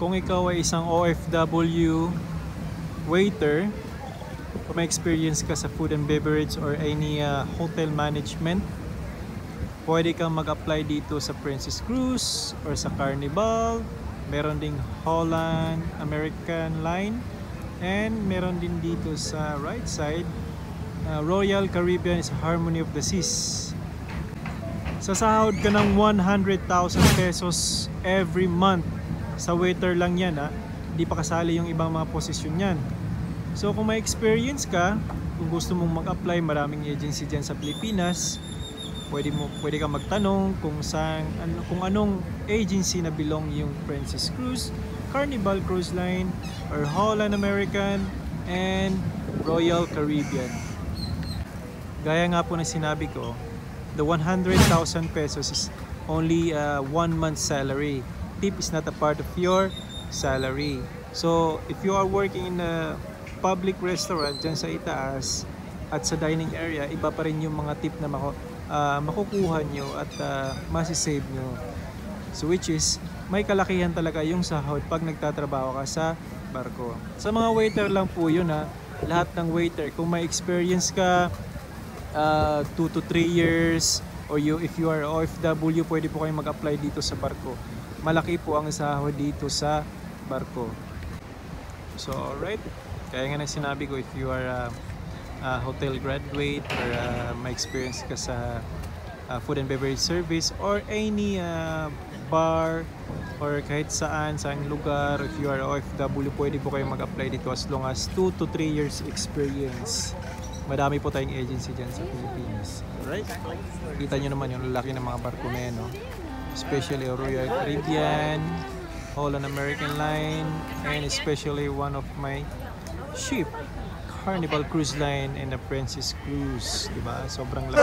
Kung ikaw ay isang OFW waiter, kung may experience ka sa food and beverage or any hotel management, pwede kang mag-apply dito sa Princess Cruise or sa Carnival. Meron ding Holland American Line, and meron din dito sa right side Royal Caribbean is Harmony of the Seas. Sasahod ka ng 100,000 pesos every month. Sa waiter lang yan ha. Hindi pa kasali yung ibang mga posisyon yan. So kung may experience ka, kung gusto mong mag-apply, maraming agency dyan sa Pilipinas. Pwede kang magtanong kung anong agency na belong yung Princess Cruise, Carnival Cruise Line, or Holland American, and Royal Caribbean. Gaya nga po na sinabi ko, the 100,000 pesos is only 1 month's salary. Tip is not a part of your salary. So if you are working in a public restaurant dyan sa itaas at sa dining area, iba pa rin yung mga tip na makukuha nyo at masisave nyo. So which is, may kalakihan talaga yung sahod pag nagtatrabaho ka sa barko. Sa mga waiter lang po yun ha. Lahat ng waiter, kung may experience ka 2 to 3 years, or if you are OFW, pwede po kayong mag-apply dito sa barko. Malaki po ang sahod dito sa barko. So alright, kaya nga sinabi ko, if you are a hotel graduate or may experience ka sa food and beverage service or any bar or kahit saan lugar, if you are OFW, pwede po kayong mag-apply dito as long as 2 to 3 years experience. Madami po tayong agency dyan sa Pilipinas. Alright? Kita nyo naman yung lalaki ng mga barko na yan, no? Especially Royal Caribbean, Holland American Line, and especially one of my ship, Carnival Cruise Line and the Princess Cruise. Diba? Sobrang laki.